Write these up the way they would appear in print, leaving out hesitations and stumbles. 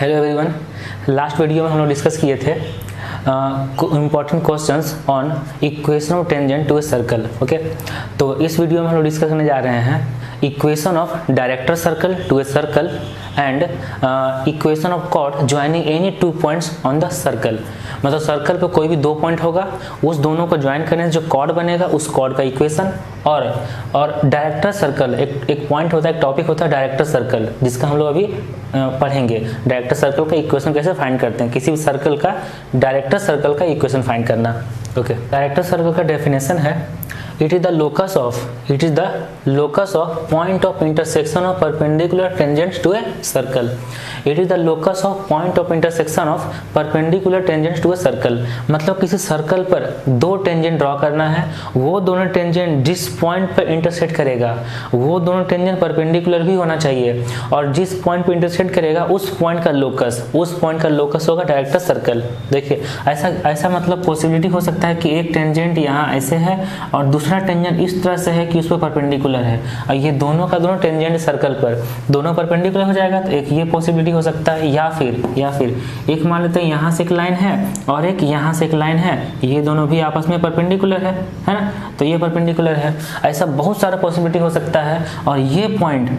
Hello everyone. Last video में हम लोग डिस्कस किए थे important questions on equation of tangent to a circle. Okay, तो इस वीडियो में हम लोग डिस्कस करने जा रहे हैं equation of director circle to a circle and equation of chord joining any two points on the circle. मतलब सर्कल पे कोई भी दो पॉइंट होगा, उस दोनों को ज्वाइन करने से जो कॉर्ड बनेगा उस कॉर्ड का इक्वेशन। और डायरेक्टर सर्कल एक पॉइंट होता है, एक टॉपिक होता है डायरेक्टर सर्कल, जिसका हम लोग अभी पढ़ेंगे। डायरेक्टर सर्कल का इक्वेशन कैसे फाइंड करते हैं, किसी भी सर्कल का डायरेक्टर सर्कल का इक्वेशन फाइंड करना। ओके, डायरेक्टर सर्कल का डेफिनेशन है it is the locus of point of intersection of perpendicular tangents to a circle. It is the locus of point of intersection of perpendicular tangents to a circle. मतलब किसी circle पर दो tangent draw करना है, वो दोनों tangent जिस point पर इंटरसेक्ट करेगा वो दोनों टेंजेंट परपेंडिकुलर भी होना चाहिए, और जिस पॉइंट पर इंटरसेक्ट करेगा उस पॉइंट का लोकस होगा डायरेक्टर सर्कल। देखिए ऐसा मतलब पॉसिबिलिटी हो सकता है कि एक टेंजेंट यहाँ ऐसे है और दूसरा टेंजेंट इस तरह से है कि उस पर परपेंडिकुलर है, और ये दोनों का दोनों टेंजेंट सर्कल पर दोनों परपेंडिकुलर हो जाएगा। तो एक ये पॉसिबिलिटी हो सकता है, या फिर एक मान लेते हैं यहाँ से एक लाइन है और एक यहाँ से एक लाइन है, ये दोनों भी आपस में परपेंडिकुलर है ना, तो ये परपेंडिकुलर है। ऐसा बहुत सारा पॉसिबिलिटी हो सकता है, और ये पॉइंट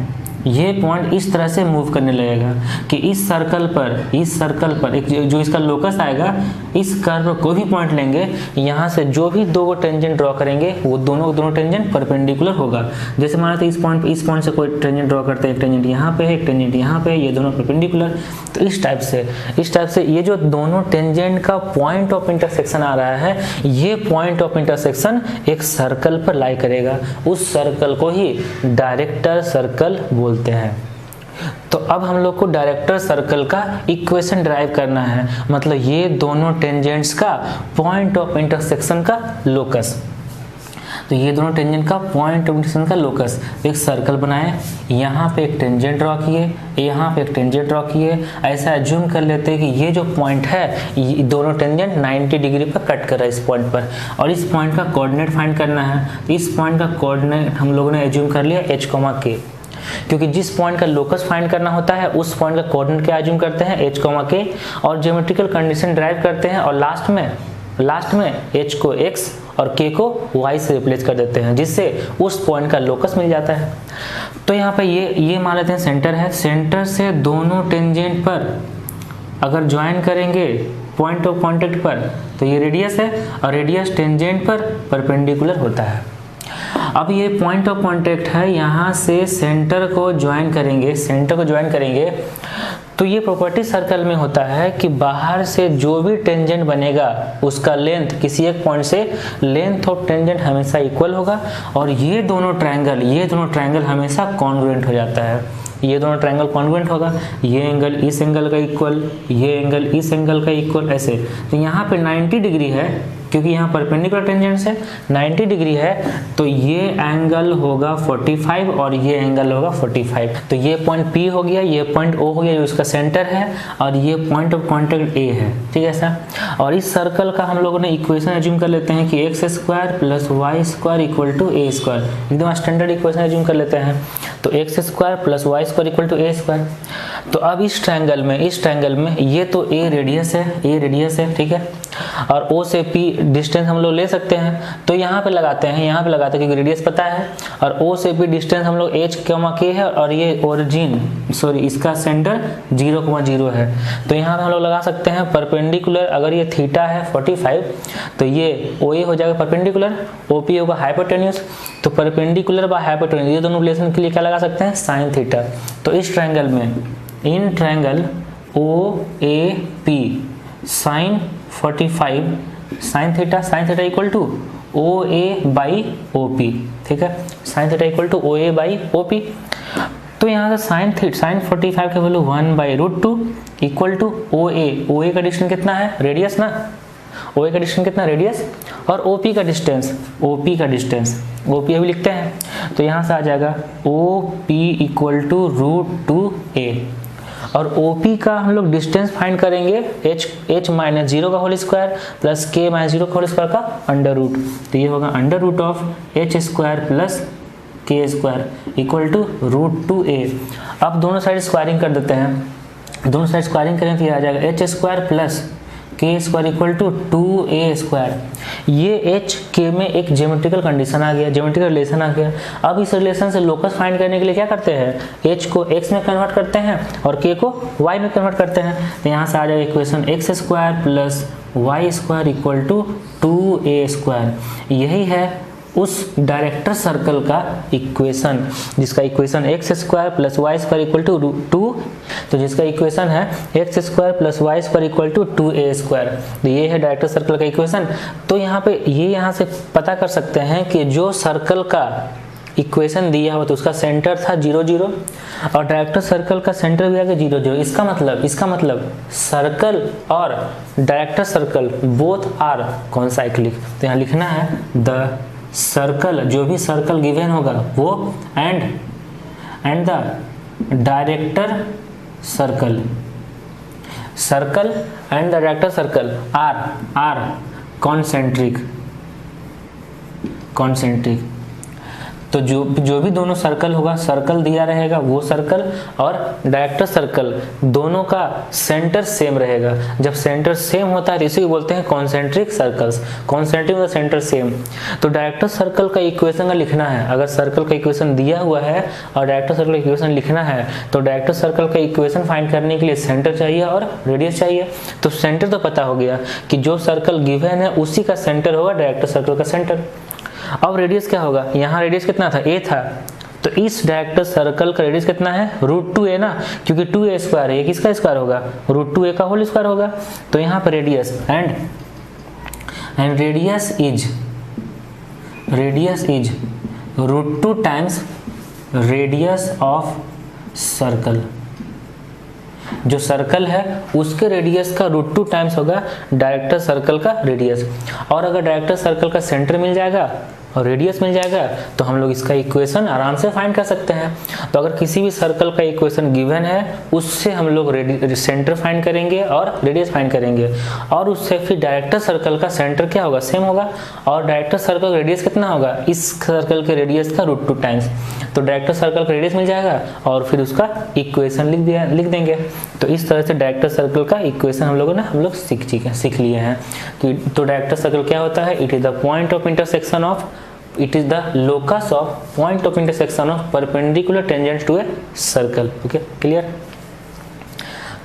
इस तरह से मूव करने लगेगा कि इस सर्कल पर एक जो इसका लोकस आएगा, इस कर्व पर कोई भी पॉइंट लेंगे, यहाँ से जो भी दो टेंजेंट ड्रॉ करेंगे वो दोनों टेंजेंट परपेंडिकुलर होगा। जैसे मान लेते हैं इस पॉइंट से कोई टेंजेंट ड्रॉ करते हैं, एक टेंजेंट यहाँ पे है, एक टेंजेंट यहाँ पे है, ये दोनों परपेंडिकुलर। तो इस टाइप से ये जो दोनों टेंजेंट का पॉइंट ऑफ इंटरसेक्शन आ रहा है, ये पॉइंट ऑफ इंटरसेक्शन एक सर्कल पर लाई करेगा, उस सर्कल को ही डायरेक्टर सर्कल बोलते हैं। तो अब हम लोग को डायरेक्टर सर्कल का इक्वेशन ड्राइव करना है, मतलब ये दोनों टेंजेंट्स का पॉइंट ऑफ इंटरसेक्शन का लोकस। तो ये दोनों टेंजेंट का पॉइंट ऑफ इंटरसेक्शन का लोकस, एक सर्कल बनाए, यहाँ पे एक टेंजेंट ड्रॉ किए, यहाँ पे एक टेंजेंट ड्रॉ किए। ऐसा एज्यूम कर लेते हैं कि ये जो पॉइंट है, ये दोनों टेंजेंट 90 डिग्री पर कट कर रहा है इस पॉइंट पर, और इस पॉइंट का कोऑर्डिनेट फाइंड करना है। तो इस पॉइंट का कोऑर्डिनेट हम लोगों ने एज्यूम कर लिया h, k, क्योंकि जिस पॉइंट का लोकस फाइंड करना होता है उस पॉइंट का कोऑर्डिनेट क्या एज्यूम करते हैं, h, k, और ज्योमेट्रिकल कंडीशन ड्राइव करते हैं, और लास्ट में h को x और k को y से रिप्लेस कर देते हैं, जिससे उस पॉइंट का लोकस मिल जाता है। तो यहाँ पे ये मान लेते हैं सेंटर है, सेंटर से दोनों टेंजेंट पर अगर ज्वाइन करेंगे पॉइंट ऑफ कांटेक्ट पर, तो ये रेडियस है, और रेडियस टेंजेंट पर परपेंडिकुलर होता है। अब ये पॉइंट ऑफ कांटेक्ट है, यहाँ से सेंटर को ज्वाइन करेंगे, तो ये प्रॉपर्टी सर्कल में होता है कि बाहर से जो भी टेंजेंट बनेगा उसका लेंथ, किसी एक पॉइंट से लेंथ ऑफ टेंजेंट हमेशा इक्वल होगा, और ये दोनों ट्रायंगल हमेशा कॉन्ग्रुएंट हो जाता है। ये दोनों ट्रायंगल कॉन्ग्रुएंट होगा, ये एंगल इस एंगल का इक्वल, ये एंगल इस एंगल का इक्वल, ऐसे। तो यहाँ पे 90 डिग्री है, क्योंकि यहाँ परपेंडिकुलर टेंजेंट्स है, 90 डिग्री है, तो ये एंगल होगा 45 और ये एंगल होगा 45। तो ये पॉइंट P हो गया, ये पॉइंट O हो गया जो इसका सेंटर है, और ये पॉइंट ऑफ कांटेक्ट A है, ठीक है सर। और इस सर्कल का हम लोगों ने इक्वेशन एज्यूम कर लेते हैं कि x² + y² = a², एकदम स्टैंडर्ड इक्वेशन एज्यूम कर लेते हैं। तो x² + y² = a²। तो अब इस ट्रायंगल में ये तो a रेडियस है, ठीक है, और O से P डिस्टेंस हम लोग ले सकते हैं, तो यहाँ पे लगाते हैं क्योंकि रेडियस पता है, और O से P डिस्टेंस हम लोग h, k है, और ये इसका सेंटर 0,0 है। तो यहाँ पे हम लोग लगा सकते हैं परपेंडिकुलर, अगर ये थीटा है 45, तो ये OA हो जाएगा परपेंडिकुलर, OP होगा हाइपोटेन्यूस। तो परपेंडिकुलर बाय हाइपोटेन्यूस, ये दोनों रिलेशन के लिए क्या लगा सकते हैं, साइन थीटा। तो इस ट्रायंगल में, in triangle OAP sine 45 sine theta equal to OA/OP, ठीक है, sign theta equal to OA/OP। तो यहाँ से साइन 45 का वैल्यू 1/√2 इक्वल टू OA का डिस्टेंस कितना है, रेडियस ना, OA का डिस्टेंस कितना, रेडियस, और OP का डिस्टेंस OP अभी लिखते हैं, तो यहाँ से आ जाएगा OP इक्वल टू √2a, और OP का हम लोग डिस्टेंस फाइंड करेंगे h -0 का होल स्क्वायर प्लस k -0 का होल स्क्वायर का अंडर रूट। तो ये होगा √h² plus k² equal to √2a। अब दोनों साइड स्क्वायरिंग कर देते हैं, दोनों साइड स्क्वायरिंग करें तो ये आ जाएगा H square plus K square equal to 2a square. ये एच के में एक ज्योमेट्रिकल कंडीशन आ गया, ज्योमेट्रिकल रिलेशन आ गया। अब इस रिलेशन से लोकस फाइंड करने के लिए क्या करते हैं, एच को एक्स में कन्वर्ट करते हैं और के को वाई में कन्वर्ट करते हैं। तो यहाँ से आ जाएगा equation X square plus Y square equal to 2a square. यही है उस डायरेक्टर सर्कल का इक्वेशन जिसका equation X square plus Y square equal to 2, तो जिसका इक्वेशन है X square plus Y square equal to 2a square. तो ये है डायरेक्टर सर्कल का इक्वेशन। तो यहाँ पे ये यहाँ से पता कर सकते हैं कि जो सर्कल का इक्वेशन दिया हुआ तो उसका सेंटर था 0 0 और डायरेक्टर सर्कल का सेंटर भी आ गया 0 0। इसका मतलब सर्कल और director circle both are concyclic. तो यहाँ लिखना है द सर्कल, जो भी सर्कल गिवन होगा वो and the director circle and the director circle are concentric. तो जो भी दोनों सर्कल होगा, सर्कल दिया रहेगा वो सर्कल और डायरेक्टर सर्कल दोनों का सेंटर सेम रहेगा। जब सेंटर सेम होता है तो इसी को बोलते हैं कॉन्सेंट्रिक सर्कल्स, कॉन्सेंट्रिक मतलब सेंटर सेम। तो डायरेक्टर सर्कल का इक्वेशन का लिखना है, अगर सर्कल का इक्वेशन दिया हुआ है और डायरेक्टर सर्कल का इक्वेशन लिखना है तो डायरेक्टर सर्कल का इक्वेशन फाइंड करने के लिए सेंटर चाहिए और रेडियस चाहिए। तो सेंटर तो पता हो गया कि जो सर्कल गिवन है उसी का सेंटर होगा डायरेक्टर सर्कल का सेंटर। अब रेडियस क्या होगा, यहाँ रेडियस कितना था, a था, तो इस डायरेक्टर सर्कल का रेडियस कितना है √2a ना, क्योंकि 2a स्क्वायर है, ये किसका स्क्वायर होगा, √2a का होल स्क्वायर होगा। तो यहाँ पर radius and radius is √2 times radius of circle. जो सर्कल है उसके रेडियस का √2 टाइम्स होगा डायरेक्टर सर्कल का रेडियस। और अगर डायरेक्टर सर्कल का सेंटर मिल जाएगा और रेडियस मिल जाएगा तो हम लोग इसका इक्वेशन आराम से फाइंड कर सकते हैं। तो अगर किसी भी सर्कल का इक्वेशन गिवन है उससे हम लोग सेंटर फाइंड करेंगे और रेडियस फाइंड करेंगे और उससे फिर डायरेक्टर सर्कल का सेंटर क्या होगा, सेम होगा, और डायरेक्टर सर्कल का रेडियस कितना होगा, इस सर्कल के रेडियस का √2 टाइम्स। तो डायरेक्टर सर्कल का रेडियस मिल जाएगा और फिर उसका इक्वेशन लिख देंगे। तो इस तरह से डायरेक्टर सर्कल का इक्वेशन हम लोग सीख लिए हैं। तो डायरेक्टर सर्कल क्या होता है, it is the point of intersection of it is the locus of point of intersection of perpendicular tangents to a circle। Okay clear.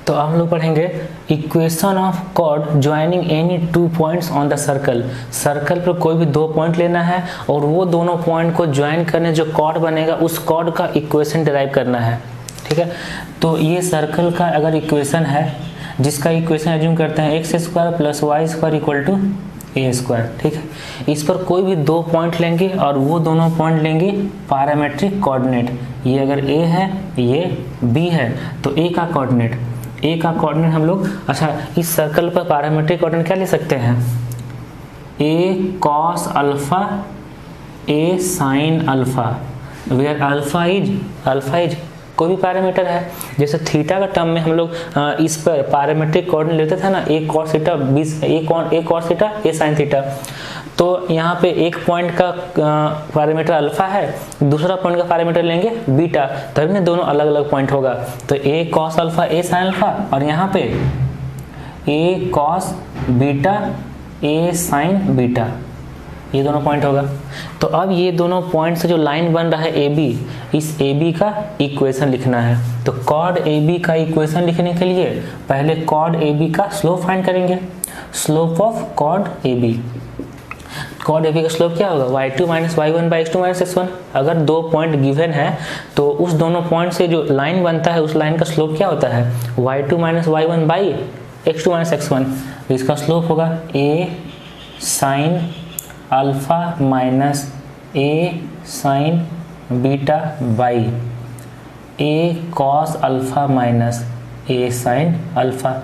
तो हम लोग पढ़ेंगे equation of chord joining any 2 points on the circle. Circle पर कोई भी 2 point लेना है और वो दोनों पॉइंट को ज्वाइन करने जो कॉर्ड बनेगा उस कॉर्ड का इक्वेशन डिराइव करना है। ठीक है, तो ये सर्कल का अगर इक्वेशन है जिसका इक्वेशन एज्यूम करते हैं X square plus Y square equal to a square. ठीक है, इस पर कोई भी 2 पॉइंट लेंगे और वो दोनों पॉइंट लेंगे पैरामेट्रिक कोऑर्डिनेट। ये अगर a है ये b है तो a का कोऑर्डिनेट हम लोग, अच्छा इस सर्कल पर पैरामेट्रिक कोऑर्डिनेट क्या ले सकते हैं, a cos alpha a sin alpha, where alpha is कोई भी पैरामीटर है। जैसे थीटा का टर्म में हम लोग इस पर पैरामेट्रिक कोऑर्डिनेट लेते थे ना, a cos theta a sin theta. तो यहाँ पे एक पॉइंट का पैरामीटर अल्फा है, दूसरा पॉइंट का पैरामीटर लेंगे बीटा, तभी ना दोनों अलग अलग पॉइंट होगा। तो a cos alpha a sin alpha और यहाँ पे a cos beta a sin beta, ये दोनों पॉइंट होगा। तो अब ये दोनों पॉइंट से जो लाइन बन रहा है AB, इस AB का इक्वेशन लिखना है। तो कॉर्ड AB का इक्वेशन लिखने के लिए पहले कॉर्ड AB का स्लोप फाइंड करेंगे, slope of chord AB। Chord AB का स्लोप क्या होगा, y2 minus y1 by x2 minus x1। अगर 2 पॉइंट गिवन है तो उस दोनों पॉइंट से जो लाइन बनता है उस लाइन का स्लोप क्या होता है, y2 minus y1 by x2 minus x1। इसका स्लोप होगा a sign alpha minus a sign beta by a cos alpha minus a sine alpha.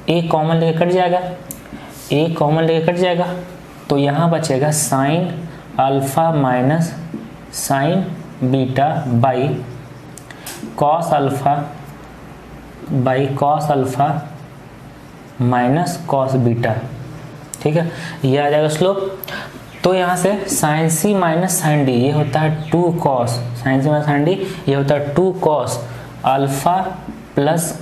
a common लेके कट जाएगा, तो यहाँ बचेगा sign alpha minus sign beta by cos alpha minus cos beta. ठीक है, ये आ जाएगा स्लोप। तो यहाँ से sign C minus sine D, ये होता है 2 cos, sign C minus sine D ये होता है 2 cos alpha plus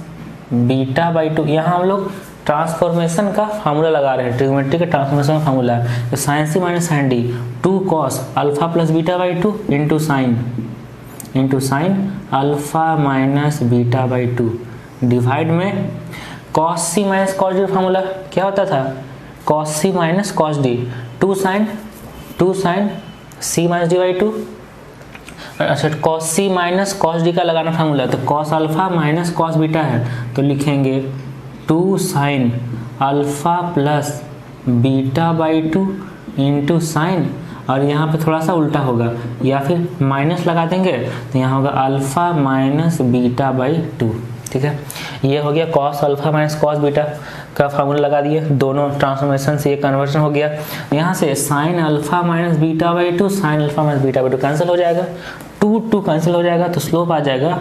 beta by to, यहाँ हम लोग ट्रांसफॉर्मेशन का फार्मूला लगा रहे हैं, ट्रिग्नोमेट्री के ट्रांसफॉर्मेशन का फार्मूला है। तो sine C minus sine D, 2 cos alpha plus beta by two into sine alpha minus beta by two, divide में cos C minus cos D formula क्या होता था, cos C minus cos D, 2 sine C minus D by two. अच्छा, cos C minus cos D का लगाना formula, तो cos alpha minus cos beta है, तो लिखेंगे 2 sine alpha plus beta by two into sign, और यहाँ पे थोड़ा सा उल्टा होगा या फिर माइनस लगा देंगे तो यहाँ होगा alpha minus beta by two. ठीक है, ये हो गया cos alpha minus cos beta का फार्मूला लगा दिए, दोनों ट्रांसफॉर्मेशन से ये कन्वर्जन हो गया। यहाँ से sign alpha minus beta by to, sign alpha minus beta by to cancel हो जाएगा, 2 कैंसिल हो जाएगा, तो स्लोप आ जाएगा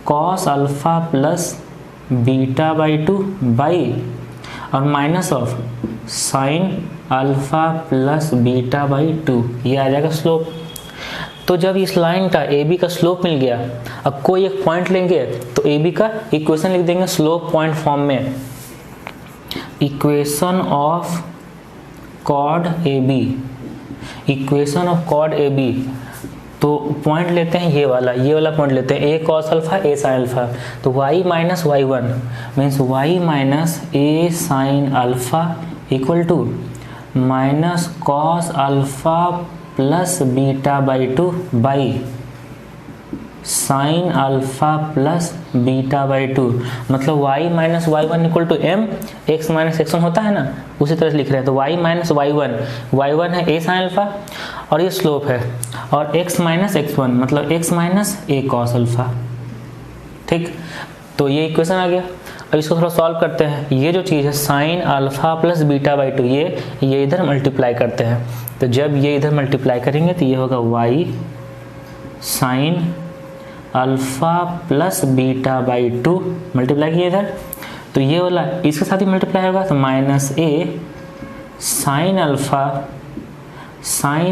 cos alpha plus beta by two by और minus of sine alpha plus beta by two, ये आ जाएगा स्लोप। तो जब इस लाइन का ए बी का स्लोप मिल गया, अब कोई एक पॉइंट लेंगे तो ए बी का इक्वेशन लिख देंगे स्लोप पॉइंट फॉर्म में, equation of chord A B, equation of chord A B. तो पॉइंट लेते हैं ये वाला पॉइंट लेते हैं, A cos alpha A sine alpha, तो y minus Y one means y minus A sine alpha equal to minus cos alpha plus beta by two by sine alpha plus beta by two, मतलब y minus Y one equal to M X minus x one होता है ना, उसी तरह से लिख रहे हैं। तो y माइनस वाई वन है ए साइन अल्फा और ये स्लोप है, और x माइनस एक्स वन मतलब x माइनस ए कॉस अल्फा। ठीक, तो ये इक्वेशन आ गया। अब इसको थोड़ा सॉल्व करते हैं। ये जो चीज़ है sign alpha plus beta by two, ये इधर मल्टीप्लाई करते हैं, तो जब ये इधर मल्टीप्लाई करेंगे तो ये होगा y sign alpha plus beta by to, multiply किए इधर, तो ये वाला इसके साथ ही मल्टीप्लाई होगा, तो minus A sine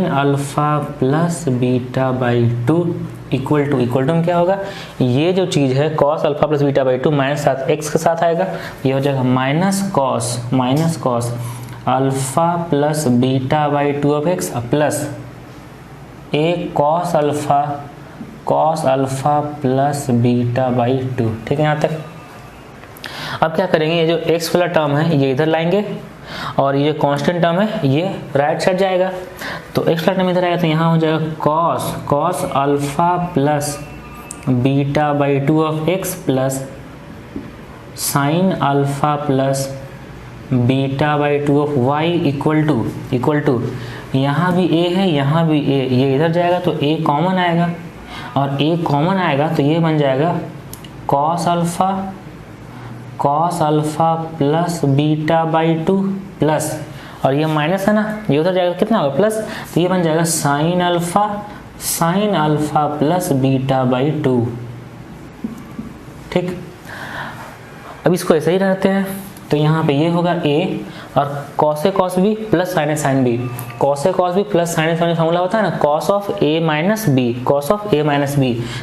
alpha plus beta by two equal to क्या होगा, ये जो चीज़ है cos alpha plus beta by two minus साथ एक्स के साथ आएगा, ये हो जाएगा minus cos alpha plus beta by two of x plus a cos alpha plus beta by two. ठीक है यहाँ तक। अब क्या करेंगे, ये जो x वाला टर्म है ये इधर लाएंगे और ये कांस्टेंट टर्म है ये राइट साइड जाएगा, तो x वाला टर्म इधर आएगा तो यहाँ हो जाएगा cos alpha plus beta by two of x plus sine alpha plus beta by two of y equal to यहाँ भी a है यहाँ भी a, ये इधर जाएगा तो a कॉमन आएगा, और a कॉमन आएगा तो ये बन जाएगा cos alpha plus beta by two plus, और ये माइनस है ना, ये उधर जाएगा कितना होगा प्लस, तो ये बन जाएगा sign alpha plus beta by two. ठीक, अब इसको ऐसे ही रहते हैं, तो यहाँ पे ये होगा a और cos a cos b plus sine a sine b, cos a cos b plus sine a sine b formula होता है ना, cos of a minus b,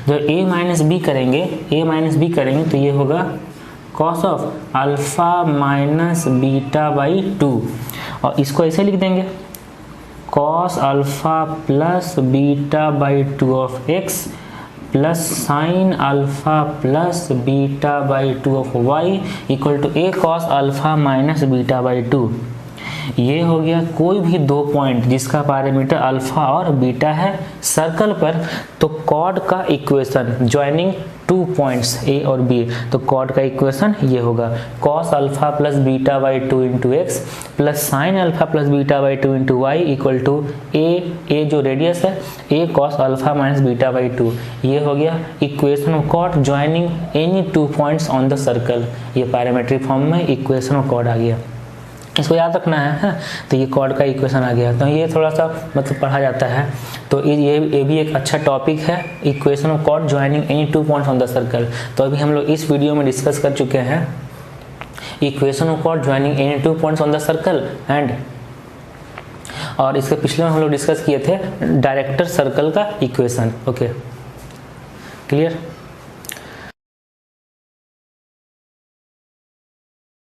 जब a माइनस बी करेंगे तो ये होगा cos of alpha minus beta by two, और इसको ऐसे लिख देंगे cos alpha plus beta by two of x plus sine alpha plus beta by two of y equal to A cos alpha minus beta by two. ये हो गया कोई भी दो पॉइंट जिसका पैरामीटर अल्फा और बीटा है सर्कल पर, तो कॉर्ड का इक्वेशन ज्वाइनिंग 2 पॉइंट्स ए और बी, तो कॉर्ड का इक्वेशन ये होगा cos alpha plus beta by two into x plus sine alpha plus beta by two into y equal to a जो रेडियस है a cos alpha minus beta by two. ये हो गया equation of chord joining any 2 points on the circle, ये parametric form में equation of chord आ गया। इसको याद रखना है, तो ये कॉर्ड का इक्वेशन आ गया, तो ये थोड़ा सा मतलब पढ़ा जाता है, तो ये भी एक अच्छा टॉपिक है, equation of chord joining any 2 points on the circle. तो अभी हम लोग इस वीडियो में डिस्कस कर चुके हैं equation of chord joining any 2 points on the circle and, और इसके पिछले में हम लोग डिस्कस किए थे डायरेक्टर सर्कल का इक्वेशन। Okay, clear.